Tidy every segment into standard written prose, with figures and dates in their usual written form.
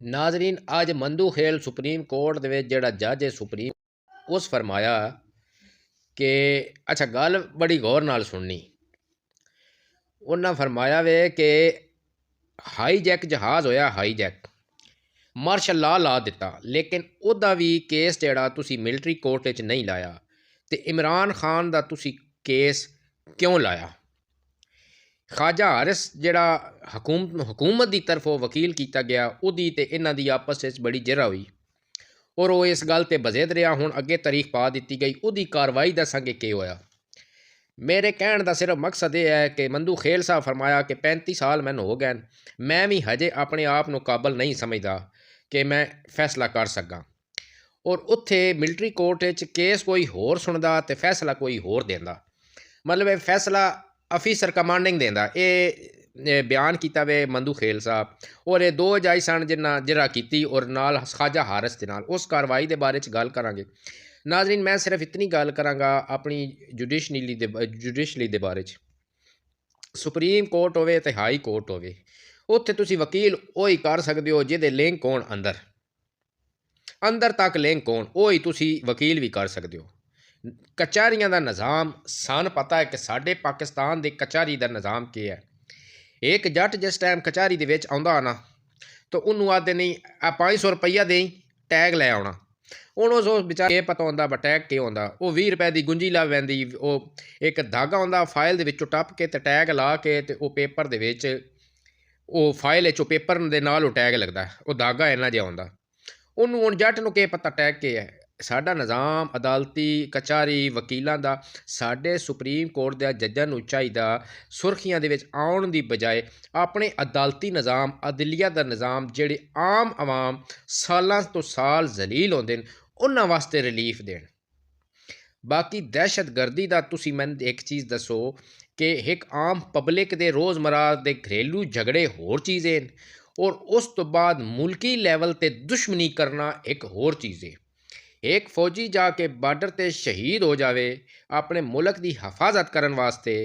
नाजरीन अज मंदू खेल supreme court दे जिहड़ा जज है सुप्रीम उस फरमाया कि अच्छा गल बड़ी गौर नाल सुननी। उन्हें फरमाया वे कि हाईजैक जहाज़ होया हाईजैक मार्शल ला दिता, लेकिन उदा भी केस जिहड़ा तुसी मिलिट्री कोर्ट च नहीं लाया तो इमरान खान दा तुसी केस क्यों लाया। ख्वाजा हारिस जिहड़ा हुकूमत की तरफों वकील किया गया उदी ते इन्हां दी आपस में बड़ी जिरा हुई और वो इस गल ते बजेद रहा। हुण अगे तारीख पा दी गई, उदी कार्रवाई दसांगे कि होया। मेरे कहण दा सिर्फ मकसद यह है कि मंदू खेल साहब फरमाया कि 35 साल मैनू हो गए, मैं भी हजे अपने आप को काबल नहीं समझदा कि मैं फैसला कर सकां। और उत्थे मिलिट्री कोर्ट केस कोई होर सुनदा ते फैसला कोई होर देंदा, मतलब फैसला अफीसर कमांडिंग देंदा। ये बयान किया वे मंदू खेल साहब और ये दो जज सन जिन्ना जिरा की और नाल ख्वाजा हारिस दे नाल उस कार्रवाई के बारे गल करांगे। नाजरीन मैं सिर्फ इतनी गल करांगा अपनी जुडिशली दे बारे सुप्रीम कोर्ट होवे ते हाई कोर्ट होवे, उत्थे तुसी वकील वही कर सकते हो जिहदे लिंक होण अंदर तक लिंक होण, वही तुसी वकील भी कर सकते हो। कचहरियां दा निज़ाम सन पता है कि साडे पाकिस्तान दे कचहरी दा निज़ाम क्या है। एक जट जिस टाइम कचहरी दे विच आउंदा ना तो उन्होंने आदे नहीं 500 रुपया दें टैग लै आना। हूँ उस बेचारे ये पता होंदा टैग क्या होंदा, वो 20 रुपए की गुंजी ला पैंदी, वो एक धागा होंदा फाइल दे विचों टप के ते टैग ला के ते वो पेपर दे विच वो फाइल चो पेपर दे नाल वो टैग लगदा, वो धागा इन्ना जिहा होंदा। उन्होंने हुण जट नूं क्या पता टैग क्या है। साडा निज़ाम अदालती कचहरी वकीलों का साडे सुप्रीम कोर्ट दे जजां नूं चाहीदा सुर्खियां दे विच आउण दी बजाए अपने अदालती निज़ाम अदलिया दा निज़ाम जिहड़े आम आवाम सालां तो साल जलील होंदे न उन्हां वास्ते रिलीफ देण। बाकी दहशत गर्दी दा तुसी मैनूं एक चीज़ दसो कि एक आम पब्लिक दे रोज़मर्रा दे घरेलू झगड़े होर चीज़ हैं और उस तो बाद मुल्की लैवल ते दुश्मनी करना एक होर चीज़ है। एक फौजी जाके बार्डर ते शहीद हो जावे अपने मुल्क की हिफाजत करने वास्ते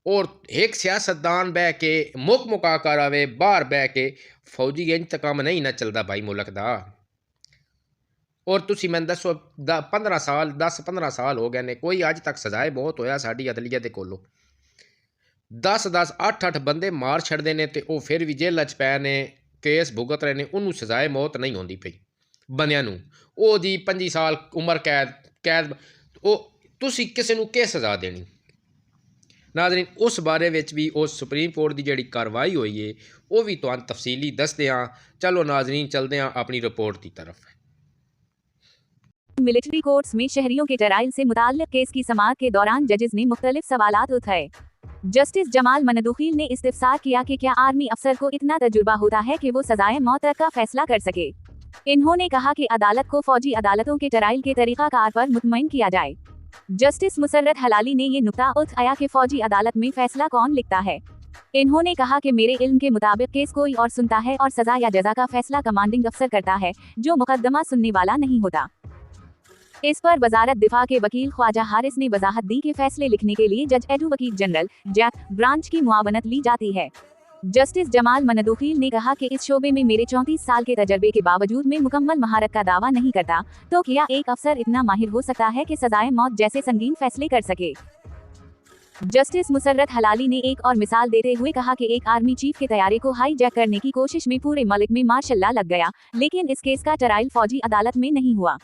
और एक सियासतदान बह के मुका कर आवे बाहर बह के, फौजी इंज तक काम नहीं ना चलता भाई मुल्क का। और तुसी मैं दसो 15 साल 10-15 साल हो गए ने कोई अज तक सजाए मौत होया साड़ी अदलिया के कोलों 10-10 8-8 बंदे मार छड़ते हैं तो फिर भी जेल च पै ने केस भुगत रहे हैं, उन्होंने सजाए मौत नहीं होती पई बंदियां नूं। ओ जी 25 साल उम्र कैद वो तुसी किसी नूं के सज़ा देनी। नाज़रीन उस बारे विच भी उस सुप्रीम कोर्ट की जिहड़ी कार्रवाई हुई है वो भी तुहानूं तफसीली दसदे हां। चलो नाज़रीन चलते हैं अपनी रिपोर्ट की तरफ। मिलिट्री कोर्ट्स में शहरियों के ट्रायल से मुताल्लिक केस की समाअत के दौरान जजेस ने मुख्तलिफ सवालात उठाए। जस्टिस जमाल मनदुखील ने इस्तिफसार किया कि क्या आर्मी अफसर को इतना तजुर्बा होता है कि वो सजाए मौत तक का फैसला कर सके। इन्होंने कहा कि अदालत को फौजी अदालतों के ट्रायल के तरीकाकार पर मुतमईन किया जाए। जस्टिस मुसर्रत हलाली ने ये नुक्ता उठाया कि फौजी अदालत में फैसला कौन लिखता है। इन्होंने कहा कि मेरे इल्म के मुताबिक केस कोई और सुनता है और सजा या जजा का फैसला कमांडिंग अफसर करता है, जो मुकदमा सुनने वाला नहीं होता। इस पर वजारत दिफा के वकील ख्वाजा हारिस ने वजाहत दी कि फैसले लिखने के लिए जज एडवोकेट जनरल जैक ब्रांच की मुआवनत ली जाती है। जस्टिस जमाल मनदुखील ने कहा कि इस शोबे में मेरे 34 साल के तजर्बे के बावजूद मैं मुकम्मल महारत का दावा नहीं करता, तो क्या एक अफसर इतना माहिर हो सकता है कि सजाए मौत जैसे संगीन फैसले कर सके। जस्टिस मुसर्रत हलाली ने एक और मिसाल देते हुए कहा कि एक आर्मी चीफ के तैयारे को हाईजैक करने की कोशिश में पूरे मुल्क में मार्शल लॉ लग गया, लेकिन इस केस का ट्रायल फौजी अदालत में नहीं हुआ।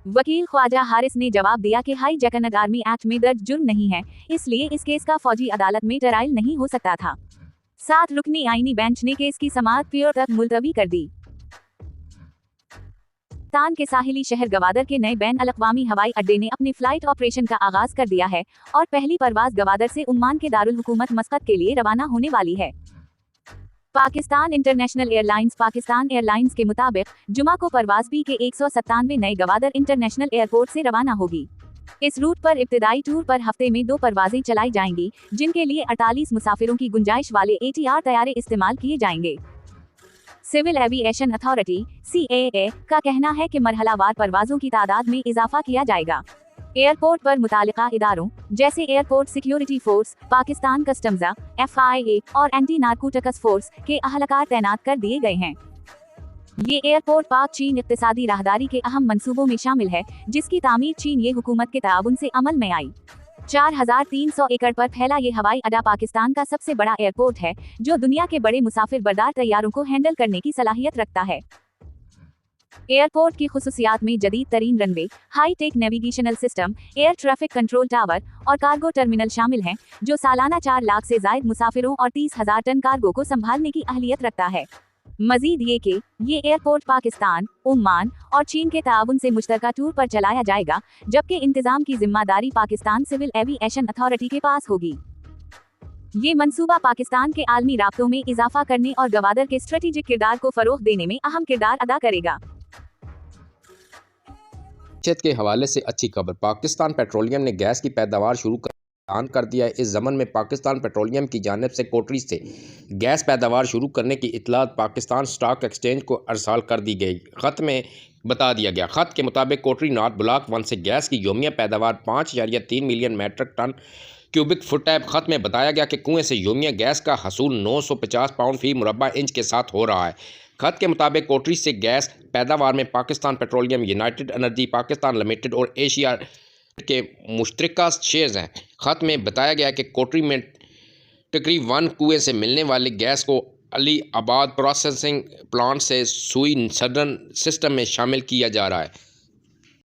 वकील ख्वाजा हारिस ने जवाब दिया कि हाईजैकिंग आर्मी एक्ट में दर्ज जुर्म नहीं है, इसलिए इस केस का फौजी अदालत में ट्रायल नहीं हो सकता था। 7 रुकनी आईनी बेंच ने केस की समाअत पियर तक मुलतवी कर दी। पाकिस्तान के साहिली शहर गवादर के नए बैन अल-अक़वामी हवाई अड्डे ने अपने फ्लाइट ऑपरेशन का आगाज कर दिया है और पहली परवाज गवादर से उम्मान के दारुल हुकूमत मस्कत के लिए रवाना होने वाली है। Pakistan international airlines Pakistan airlines के मुताबिक जुमा को परवाज पी के 197 नए गवादर इंटरनेशनल एयरपोर्ट से रवाना होगी। इस रूट पर इब्तिदाई टूर पर हफ्ते में 2 परवाजें चलाई जाएंगी, जिनके लिए 48 मुसाफिरों की गुंजाइश वाले ATR तैयारे इस्तेमाल किए जाएंगे। सिविल एविएशन अथॉरिटी CAA का कहना है कि मरहलावार परवाजों की तादाद में इजाफा किया जाएगा। एयरपोर्ट पर मुतालिका इदारों जैसे airport security force, Pakistan customs, FIA और एंटी नारकोटिक्स फोर्स के अहलकार तैनात कर दिए गए हैं। ये एयरपोर्ट पाक चीन इक्तिसादी राहदारी के अहम मंसूबों में शामिल है, जिसकी तामीर चीन ये हुकूमत के ताउन से अमल में आई। 4300 एकड़ पर फैला ये हवाई अड्डा पाकिस्तान का सबसे बड़ा एयरपोर्ट है, जो दुनिया के बड़े मुसाफिर बरदार तैयारों को हैंडल करने की सलाहियत रखता है। एयरपोर्ट की खुसूसियात में जदीद तरीन runway, high tech navigational system, air traffic control tower और कार्गो टर्मिनल शामिल हैं, जो सालाना 4 लाख से जायद मुसाफिरों और 30,000 टन कार्गो को संभालने की अहलियत रखता है। मजीद ये कि ये एयरपोर्ट पाकिस्तान, ओमान और चीन के ताउन से मुश्तरका टूर पर चलाया जाएगा, जबकि इंतजाम की जिम्मेदारी पाकिस्तान सिविल एविएशन अथॉरिटी के पास होगी। ये मंसूबा पाकिस्तान के आलमी राब्तों में इजाफा करने और गवादर के स्ट्रेटेजिक किरदार को फरोग देने में अहम किरदार अदा करेगा। मैशत के हवाले से अच्छी खबर, पाकिस्तान पेट्रोलियम ने गैस की पैदावार शुरू ऐलान कर दिया है। इस ज़मन में पाकिस्तान पेट्रोलियम की जानिब से कोटरी से गैस पैदावार शुरू करने की इतलात पाकिस्तान स्टॉक एक्सचेंज को अरसाल कर दी गई। ख़त में बता दिया गया, ख़त के मुताबिक कोटरी नॉर्थ ब्लॉक 1 से गैस की योमिया पैदावार 5.3 million metric ton cubic foot है। ख़त में बताया गया कि कुएँ से योमिया गैस का हसूल 950 पाउंड फी मुरबा इंच के साथ हो रहा है। ख़त के मुताबिक कोटरी से गैस पैदावार में Pakistan petroleum, United energy Pakistan limited और एशिया के मुश्तरका शेयर्स हैं। ख़त में बताया गया कि कोटरी में तकरीब 1 कुएँ से मिलने वाली गैस को अली आबाद प्रोसेसिंग प्लांट से सुई सदर्न सिस्टम में शामिल किया जा रहा है।